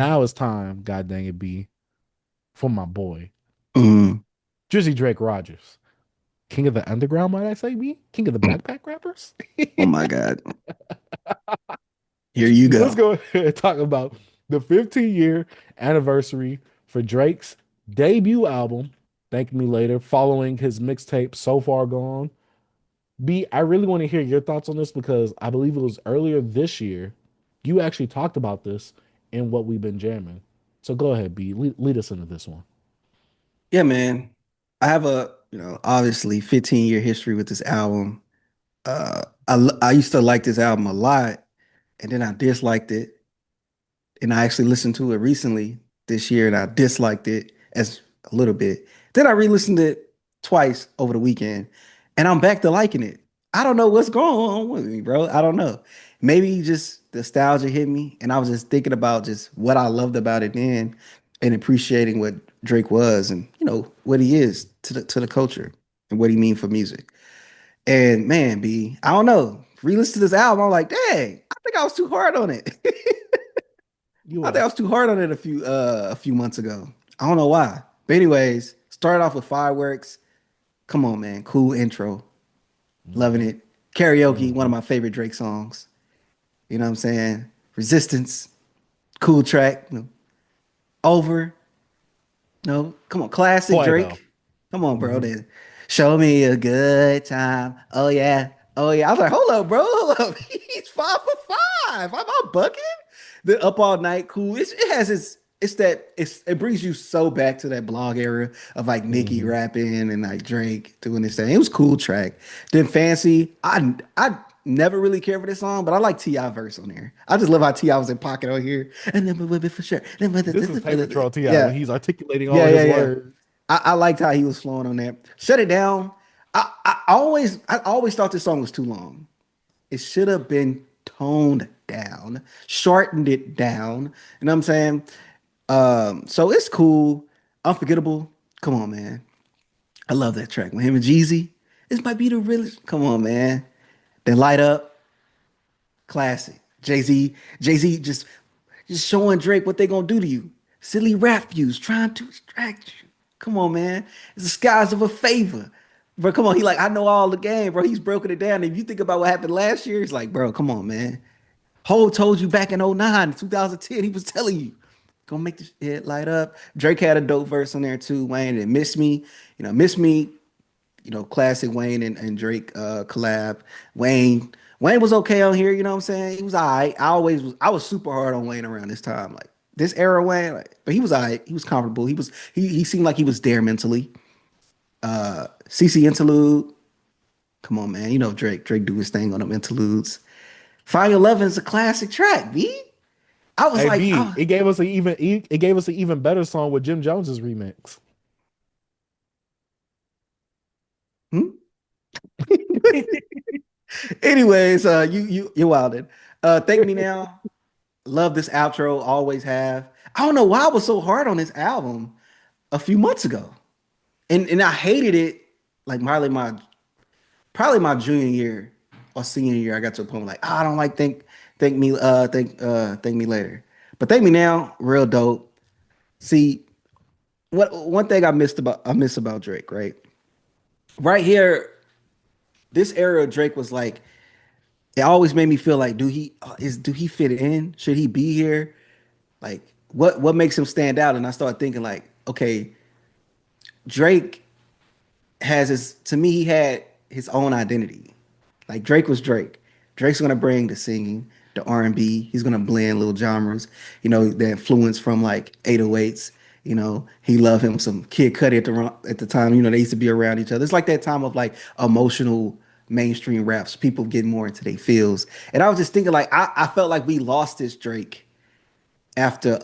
Now it's time, god dang it, B, for my boy, Mm. Drizzy Drake Rogers. King of the underground, might I say, B? King of the backpack rappers? Oh my God. Here you Let's go. go ahead and talk about the 15-year anniversary for Drake's debut album, Thank Me Later, following his mixtape So Far Gone. B, I really want to hear your thoughts on this because I believe it was earlier this year. You actually talked about this in what we've been jamming. So go ahead, B. Lead us into this one. Yeah, man. I have a, obviously 15-year history with this album. I used to like this album a lot, and then I disliked it. And I actually listened to it recently this year, and I disliked it as a little bit. Then I re-listened to it twice over the weekend, and I'm back to liking it. I don't know what's going on with me, bro. I don't know. Maybe just nostalgia hit me, and I was just thinking about just what I loved about it then, and appreciating what Drake was, and what he is to the culture, and what he mean for music. And man, B, I don't know. Re-listen to this album, I'm like, dang, I think I was too hard on it. You I think I are. was too hard on it a few months ago. I don't know why. But anyways, started off with fireworks. Come on, man. Cool intro. Loving Mm-hmm. it. Karaoke, one of Mm-hmm. my favorite Drake songs. You know what I'm saying? Resistance, cool track. Over. No, come on, classic Fuego. Drake. Come on, bro. Mm-hmm. Then show me a good time. Oh yeah. Oh yeah. I was like, hold up, bro. Hold up. He's 5 for 5. I'm bucking. The Up All Night, cool. It has it brings you so back to that blog era of like Nicki Mm-hmm. rapping and like Drake doing this thing. It was a cool track. Then Fancy, I never really cared for this song, but I like T.I. verse on there. I just love how T.I. was in pocket on here. And then for sure. This is Paper Trail Ti when Yeah. he's articulating all Yeah, of yeah, his yeah. words. I liked how he was flowing on that. Shut It Down. I always thought this song was too long. It should have been toned down, shortened it down. You know what I'm saying? So it's cool. Unforgettable. Come on, man. I love that track. With him and Jeezy. This might be the realest. Come on, man. Then Light Up. Classic. Jay-Z just showing Drake what they gonna do to you. Silly rap views trying to distract you. Come on, man. It's the skies of a favor. Bro, come on. He like, I know all the game, bro. He's broken it down. If you think about what happened last year, he's like, bro, come on, man. Ho told you back in '09, 2010, he was telling you, gonna make this shit light up. Drake had a dope verse on there too, Wayne, and Miss Me. Miss Me, classic Wayne and Drake collab. Wayne was okay on here, you know what I'm saying? He was all right. I was super hard on Wayne around this time. Like this era Wayne, but he was all right. He was comfortable. He seemed like he was there mentally. CC interlude. Come on, man. Drake do his thing on them interludes. Fire 11 is a classic track, B. I was Hey like, B, oh, it gave us an even better song with Jim Jones's remix. hmm? Anyways, you're wildin'. Thank Me Now. Love this outro, always have. I don't know why I was so hard on this album a few months ago. And I hated it like probably my junior year or senior year. I got to a point where like, I don't like thank me later. But Thank Me Now, real dope. See, what one thing I miss about Drake, right? Right here, this era of Drake was like, it always made me feel like, do he fit in? Should he be here? Like, what makes him stand out? And I started thinking like, okay, Drake to me, he had his own identity. Like Drake was Drake. Drake's gonna bring the singing, the R&B. He's gonna blend little genres. The influence from like 808s. He loved him some Kid Cudi at the time. They used to be around each other. It's like that time of like emotional mainstream raps. People getting more into their feels. And I was just thinking like I felt like we lost this Drake after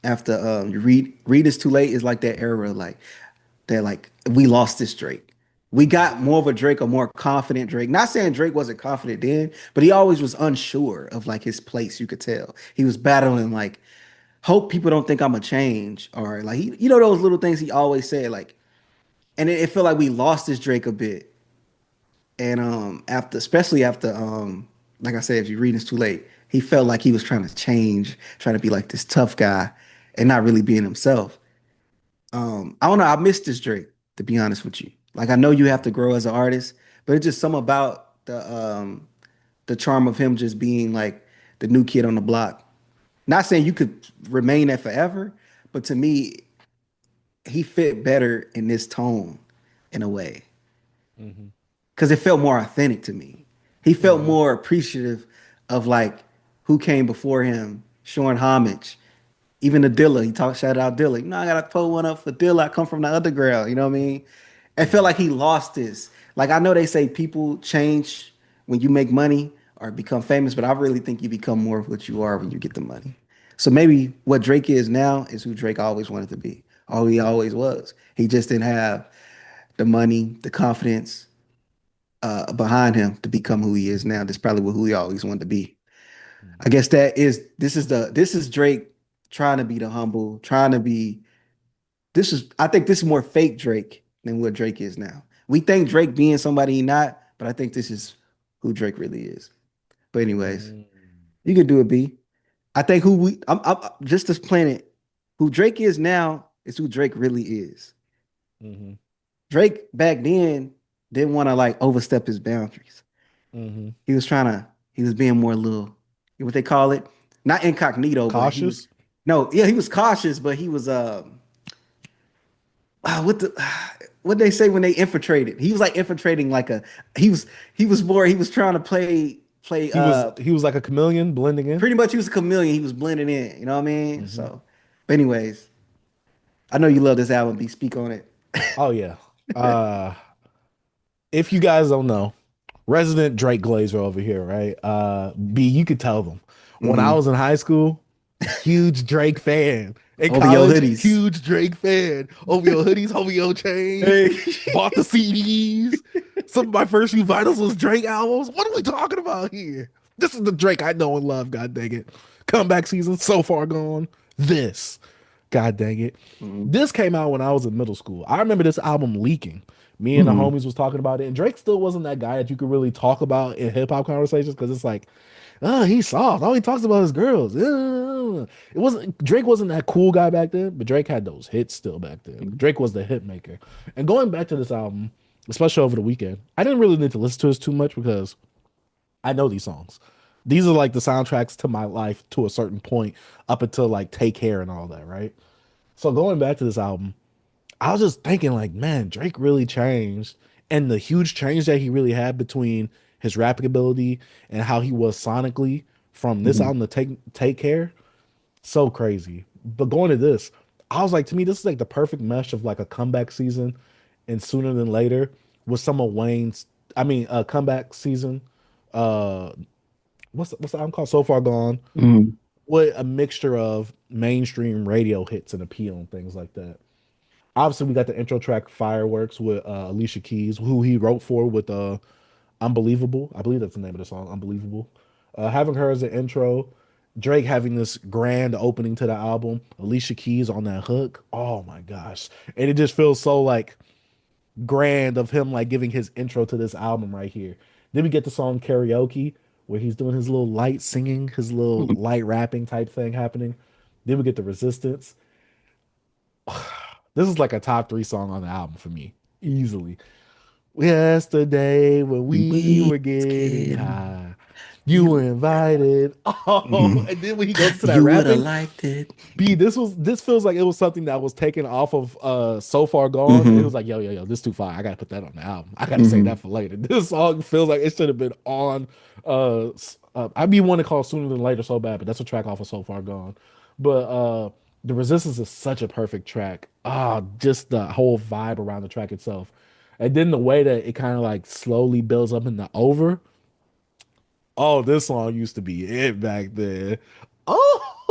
you read is too late is like that era like that like we lost this Drake. We got more of a Drake, a more confident Drake. Not saying Drake wasn't confident then, but he always was unsure of like his place. You could tell he was battling like hope people don't think I'm a change or like those little things he always said like. And it felt like we lost this Drake a bit. And especially after like I said, if you read it's too late, he felt like he was trying to change, trying to be like this tough guy and not really being himself. I don't know. I miss this Drake, to be honest with you. Like I know you have to grow as an artist, but it's just something about the charm of him just being like the new kid on the block. Not saying you could remain that forever, but to me, he fit better in this tone in a way Hmm. because it felt more authentic to me. He felt Hmm. more appreciative of like who came before him, showing homage. Even the Dilla, he talked shout out Dilla. You know, I gotta pull one up for Dilla. I come from the underground. You know what I mean? It felt Hmm. like he lost this. Like I know they say people change when you make money or become famous, but I really think you become more of what you are when you get the money. So maybe what Drake is now is who Drake always wanted to be. All he always was. He just didn't have the money, the confidence behind him to become who he is now. That's probably who he always wanted to be. I guess this is Drake trying to be the humble, trying to be I think this is more fake Drake than what Drake is now. We think Drake being somebody he not, but I think this is who Drake really is. But anyways, Hmm. you can do it, B. I think who we I'm just this planet, who Drake is now is who Drake really is. Hmm. Drake back then didn't want to like overstep his boundaries. Hmm. He was being more little, what they call it, not incognito, but he was Cautious. no, yeah, he was cautious, but he was what the what they say when they infiltrated. He was like infiltrating like a he was he was trying to play He was like a chameleon blending in. pretty much he was a chameleon. He was blending in, you know what I mean? Hmm. So, but anyways, I know you love this album, B. Speak on it. Oh yeah. Uh, if you guys don't know, resident Drake Glazer over here, right? B, you could tell them. When I Hmm. was in high school, huge Drake fan. In Over your college, hoodies. huge Drake fan. OVO hoodies, OVO chains, Hey. bought the CDs. Some of my first few vinyls was Drake albums. What are we talking about here? This is the Drake I know and love, god dang it. Comeback season, so far gone. This, god dang it. Hmm. This came out when I was in middle school. I remember this album leaking. Me and the Hmm. homies was talking about it, and Drake still wasn't that guy that you could really talk about in hip hop conversations because it's like, oh, he's soft. All he talks about is girls. It wasn't Drake wasn't that cool guy back then, but Drake had those hits still back then. Drake was the hit maker. And going back to this album, especially over the weekend, I didn't really need to listen to this too much because I know these songs. These are like the soundtracks to my life to a certain point, up until like Take Care and all that, right? So going back to this album, I was just thinking, like, man, Drake really changed. And the huge change that he really had between his rapping ability and how he was sonically from this Hmm. album to Take Care, so crazy. But going to this, I was like, to me, this is like the perfect mesh of like a comeback season and Sooner Than Later with some of Wayne's, I mean, comeback season. Uh, what's the album called? So Far Gone, Hmm. with a mixture of mainstream radio hits and appeal and things like that. Obviously, we got the intro track "Fireworks" with Alicia Keys, who he wrote for with "Unbelievable." I believe that's the name of the song, "Unbelievable." Having her as an intro, Drake having this grand opening to the album, Alicia Keys on that hook. Oh my gosh! And it just feels so like grand of him like giving his intro to this album right here. Then we get the song "Karaoke," where he's doing his little light singing, his little light rapping type thing happening. Then we get the Resistance. This is like a top three song on the album for me, easily. Yesterday when we We were getting scared. high, you were You, invited. Oh, mhm. and then when he goes to that You would have rapping, liked it. B, this feels like it was something that was taken off of So Far Gone. And it was Hmm. like, yo, this too far. I gotta put that on the album. I gotta say that Hmm. for later. This song feels like it should have been on I'd be one to call Sooner Than Later so bad, but that's a track off of So Far Gone. But The Resistance is such a perfect track. Ah, just the whole vibe around the track itself. And then the way that it kind of like slowly builds up in the over. Oh, this song used to be it back then.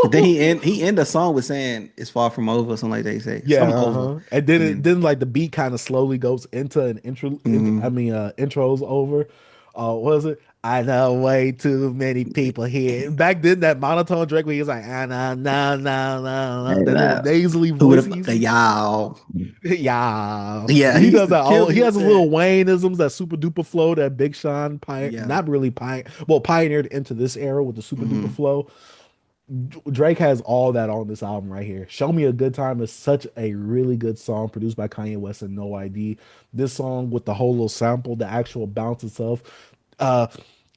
But then Oh, he end the song with saying it's far from over, something like they say. yeah, Some over. uh-huh. And then And it then then like the beat kind of slowly goes into an intro. I mhm. mean, intros over. Oh, was it? I know way too many people here. Back then, that monotone Drake when he was like, ah, no, no, no, no, no, And, that little nasally who would voice he have uses. y'all? Yeah. Yeah, he He used does to that kill all. me He with has his that. little Wayneisms, that super duper flow that Big Sean Yeah. not really pioneered into this era with the super duper Hmm. flow. Drake has all that on this album right here. Show Me a Good Time is such a really good song produced by Kanye West and No ID. This song with the whole little sample, the actual bounce itself, uh,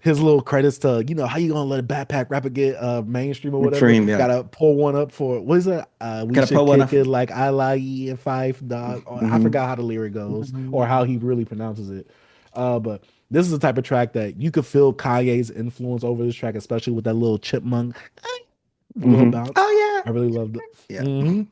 his little credits to, how you gonna let a backpack rapper get mainstream or whatever. Dream, yeah. Gotta pull one up for what is it? We Gotta should put one kick up. it like I like and Fife dog. Or I Hmm. forgot how the lyric goes or how he really pronounces it. But this is the type of track that you could feel Kanye's influence over this track, especially with that little chipmunk little Hmm. bounce. Oh I really love it. yeah. Yeah. Hmm.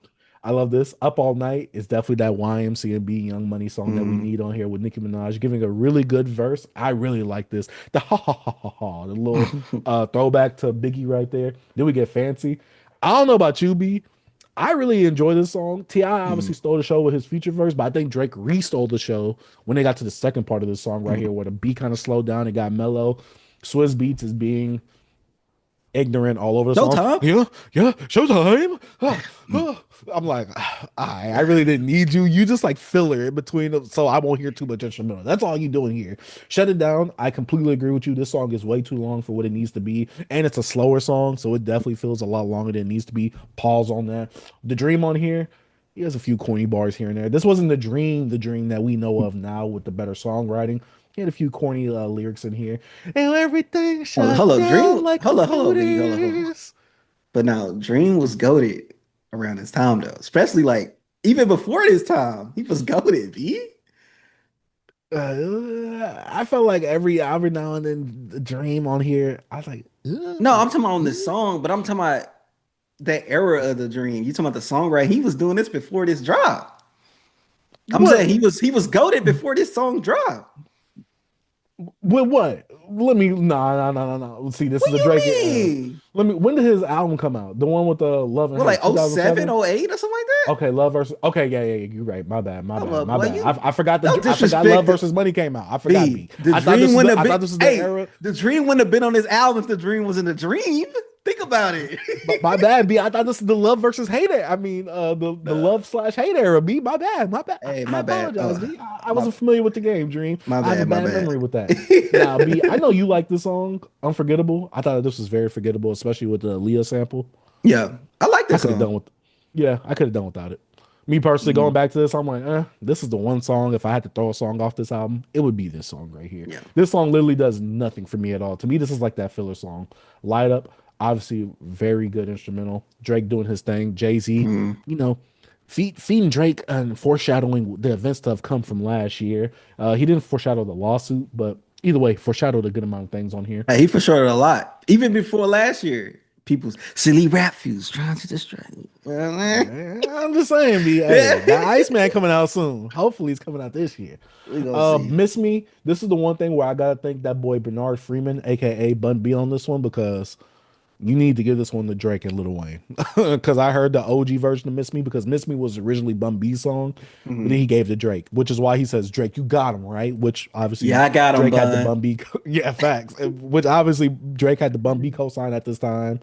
I love this. Up All Night is definitely that YMCMB Young Money song that we Hmm. need on here with Nicki Minaj giving a really good verse. I really like this. The ha ha ha ha ha, the little throwback to Biggie right there. Then we get fancy. I don't know about you, B. I really enjoy this song. T.I. obviously stole the show with his feature verse, but I think Drake re-stole the show when they got to the second part of the song right here, where the beat kind of slowed down and got mellow. Swizz Beats is being ignorant all over the No song. time. Yeah, yeah, showtime. I'm like, I really didn't need you. You just like filler in between them, so I won't hear too much instrumental. That's all you doing here. Shut it down. I completely agree with you. This song is way too long for what it needs to be, and it's a slower song, so it definitely feels a lot longer than it needs to be. Pause on that. The dream on here. He has a few corny bars here and there. This wasn't the dream that we know of now with the better songwriting. He had a few corny lyrics in here. And everything shut Hold up, down Dream. like Hold up, Biggie, hold up. computers. But now Dream was goaded around this time though, especially like even before this time, he was goaded. B. I felt like every now and then the dream on here. I was like, No, I'm talking about on this song, but I'm talking about that era of the Dream. You talking about the song, right? He was doing this before this drop. I'm what? saying he was goaded before this song dropped. With what? Let me. Nah, nah, nah, nah, nah. See, this What is a you Drake era. mean? Let me. When did his album come out? The one with the Love and What, Hate, like two oh thousand seven, seven. oh eight, or something like that? Okay, Love versus. Okay, yeah, yeah, yeah. You're right. My bad. My Hold bad. up, My boy. bad. You I forgot don't I forgot Love disrespect the versus Money came out. I forgot B. B. I thought I thought this was the era. The Dream wouldn't have been on this album if the Dream was in the Dream. Think about it. But my bad, B. I thought this is the Love versus Hate era. I mean, the Nah. Love slash Hate era. B. My bad. My bad. Hey, I my bad. apologize, B. I My wasn't familiar with the game, Dream. my I have a bad. My bad bad. memory with that. Now, B. I know you like this song, Unforgettable. I thought this was very forgettable, especially with the Leah sample. Yeah, I like I this could have song. done with, yeah, I could have done without it. Me personally, going Mhm. back to this, I'm like, this is the one song. If I had to throw a song off this album, it would be this song right here. Yeah. This song literally does nothing for me at all. To me, this is like that filler song. Light Up, obviously, very good instrumental. Drake doing his thing. Jay Z, Mhm. you know, feeding Drake and foreshadowing the events that have come from last year. He didn't foreshadow the lawsuit, but either way, foreshadowed a good amount of things on here. Hey, he for sure a lot. Even before last year, people's silly rap fuse trying to distract me. Well, man. I'm just saying, B. Hey, that Iceman coming out soon. Hopefully, he's coming out this year. We gonna see. Miss Me. This is the one thing where I gotta thank that boy Bernard Freeman, aka Bun B, on this one because you need to give this one to Drake and Lil Wayne. Because I heard the OG version of Miss Me because Miss Me was originally Bun B's song, but then Mhm. he gave it to Drake, which is why he says Drake, you got him right. Which obviously Yeah, I got him, Drake had the bud. Bun B, yeah, facts. Which obviously Drake had the Bun B co-sign at this time.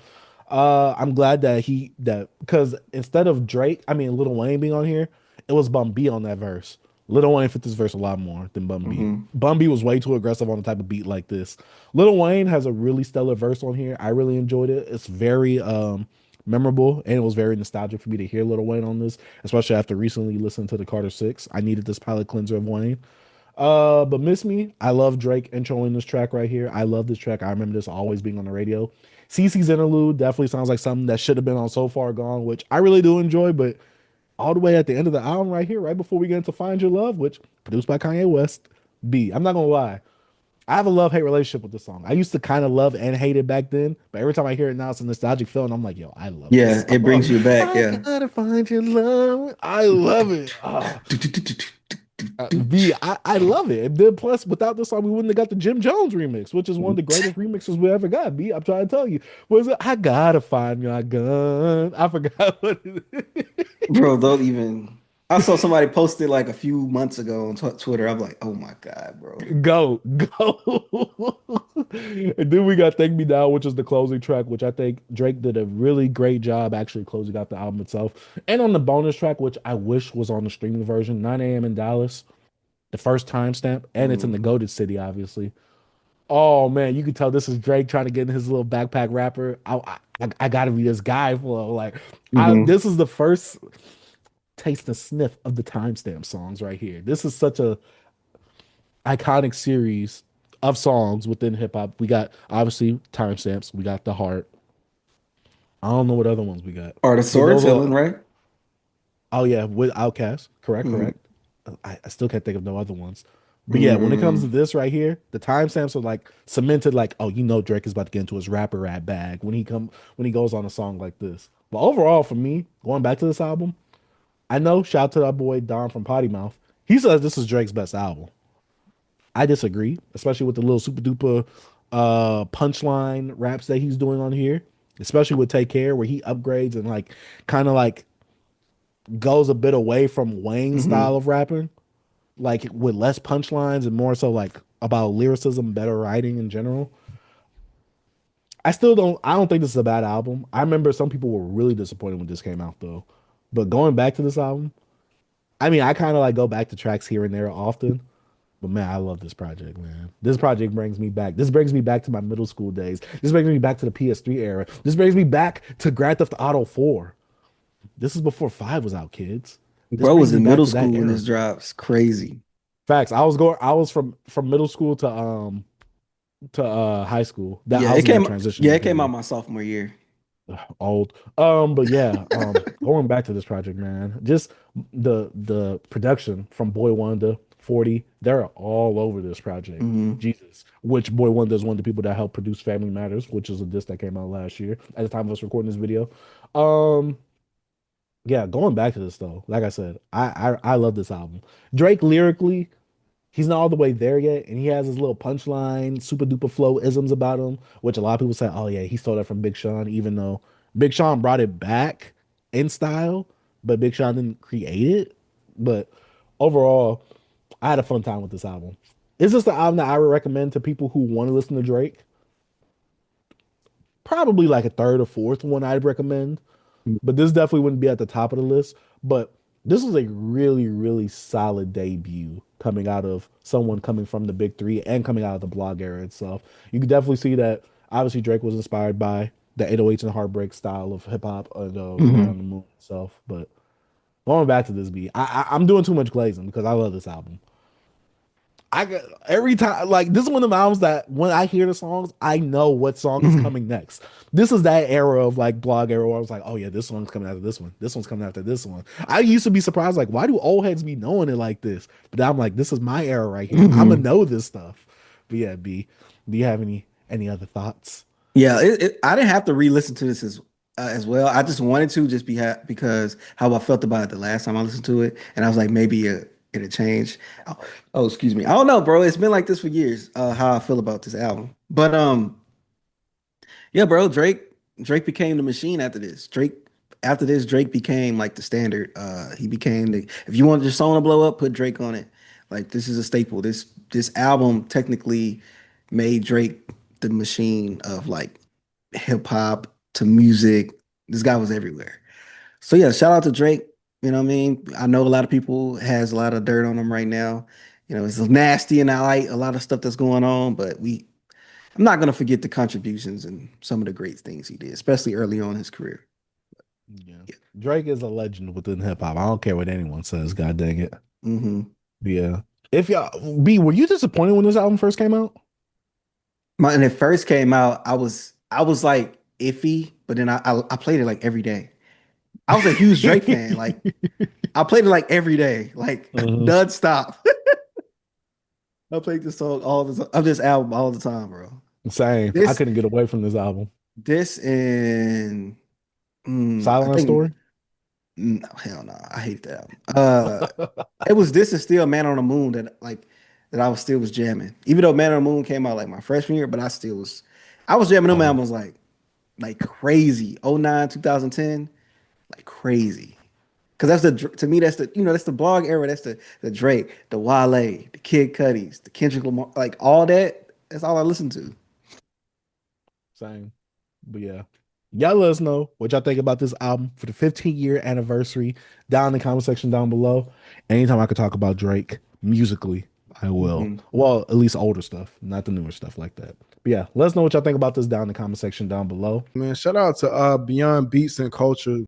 I'm glad that because instead of Drake, I mean Lil Wayne being on here, it was Bun B on that verse. Lil Wayne fit this verse a lot more than Bun B. Hmm. Bun B was way too aggressive on a type of beat like this. Lil Wayne has a really stellar verse on here. I really enjoyed it. It's very memorable and it was very nostalgic for me to hear Lil Wayne on this, especially after recently listening to the Carter Six. I needed this palate cleanser of Wayne. But Miss Me, I love Drake introing this track right here. I love this track. I remember this always being on the radio. CC's interlude definitely sounds like something that should have been on So Far Gone, which I really do enjoy, but all the way at the end of the album right here, right before we get into Find Your Love, which produced by Kanye West. B. I'm not gonna lie. I have a love-hate relationship with this song. I used to kind of love and hate it back then, but every time I hear it now, it's a nostalgic feeling. I'm like, yo, I love this Yeah, it song. brings you back. I Yeah. gotta find your love. I love it. B, I love it. And then plus, without this song, we wouldn't have got the Jim Jones remix, which is one of the greatest remixes we ever got. B, I'm trying to tell you. Was it? I gotta find my gun. I forgot what it is. Bro, don't even. I saw somebody posted like a few months ago on Twitter. I'm like, oh my God, bro. Go, go. And then we got Thank Me Now, which is the closing track, which I think Drake did a really great job actually closing out the album itself. And on the bonus track, which I wish was on the streaming version, 9 a.m. in Dallas, the first timestamp, and it's in the Mm, Goated City, obviously. Oh man, you can tell this is Drake trying to get in his little backpack rapper. I gotta be this guy flow. Like, hmm this is the first taste and sniff of the timestamp songs right here. This is such a iconic series of songs within hip hop. We got obviously timestamps. We got the heart. I don't know what other ones we got, Or the but those storytelling, are. right? Oh yeah, with Outkast. Correct, Mm, correct. I still can't think of no other ones. But yeah, when it comes to mm, this right here, the timestamps are like cemented. Like, oh, you know, Drake is about to get into his rapper rap bag when he goes on a song like this. But overall, for me, going back to this album, I know. Shout out to that boy Don from Potty Mouth. He says this is Drake's best album. I disagree, especially with the little super duper punchline raps that he's doing on here, especially with Take Care, where he upgrades and like kind of like goes a bit away from Wayne's style hmm of rapping, like with less punchlines and more so like about lyricism, better writing in general. I don't think this is a bad album. I remember some people were really disappointed when this came out though. But going back to this album, I mean, I kind of like go back to tracks here and there often. But man, I love this project, man. This project brings me back. This brings me back to my middle school days. This brings me back to the PS3 era. This brings me back to Grand Theft Auto 4. This is before 5 was out, kids. This Bro brings was me in back middle to that school when era. this drops. Crazy. Facts. I was from middle school to high school. That Yeah, I was in that transitioning it came out period. my sophomore year. Old. But yeah, going back to this project, man. Just the production from Boy Wonder, 40, they're all over this project. Hmm Jesus. Which Boy Wonder is one of the people that helped produce Family Matters, which is a disc that came out last year at the time of us recording this video. Um, yeah, going back to this though, like I said, I love this album. Drake lyrically, he's not all the way there yet, and he has his little punchline, super duper flow isms about him, which a lot of people say, oh yeah, he stole that from Big Sean, even though Big Sean brought it back in style, but Big Sean didn't create it. But overall, I had a fun time with this album. Is this the album that I would recommend to people who want to listen to Drake? Probably like a third or fourth one I'd recommend, but this definitely wouldn't be at the top of the list. But this was a really, really solid debut coming out of someone coming from the big three and coming out of the blog era itself. You could definitely see that obviously Drake was inspired by the 808s and Heartbreak style of hip hop and Man on hmm the Moon itself. But going back to this beat, I'm doing too much glazing because I love this album. I got every time like this is one of the albums that when I hear the songs, I know what song is hmm coming next. This is that era of like blog era where I was like, oh yeah, this song's coming after this one. This one's coming after this one. I used to be surprised, like, why do old heads be knowing it like this? But now I'm like, this is my era right here. I'ma hmm know this stuff. But yeah, B, do you have any other thoughts? Yeah, I didn't have to re-listen to this as well. I just wanted to just because how I felt about it the last time I listened to it, and I was like, maybe it'll change. Oh, excuse me. I don't know, bro. It's been like this for years. How I feel about this album, but yeah, bro. Drake became the machine after this. Drake became like the standard. He became the if you want your song to blow up, put Drake on it. Like this is a staple. This album technically made Drake the machine of like hip hop to music. This guy was everywhere. So yeah, shout out to Drake. You know what I mean? I know a lot of people has a lot of dirt on him right now. You know, it's nasty and I like a lot of stuff that's going on, but I'm not gonna forget the contributions and some of the great things he did, especially early on in his career. Yeah. Yeah. Drake is a legend within hip hop. I don't care what anyone says, god dang it. hmm Yeah. If y'all B, were you disappointed when this album first came out? When it first came out, I was like iffy, but then I played it like every day. I was a huge Drake fan. Like I played it like every day, like Mhm. nonstop. I played this song all the time, of this album all the time, bro. Same. I This couldn't get away from this album. this and I Silent think Story. no, hell no, I hate that album. It was this and still Man on the Moon that I was still was jamming. Even though Man on the Moon came out like my freshman year, but I was jamming them Oh, albums like crazy. '09, 2010, like crazy. Because that's to me that's that's the blog era. That's the Drake, the Wale, the Kid Cudi's, the Kendrick Lamar, like all that. That's all I listen to. Same. But yeah. Y'all let us know what y'all think about this album for the 15-year anniversary down in the comment section down below. Anytime I could talk about Drake musically, I will. Mhm. Well, at least older stuff, not the newer stuff like that. But yeah, let us know what y'all think about this down in the comment section down below. Man, shout out to Beyond Beats and Culture.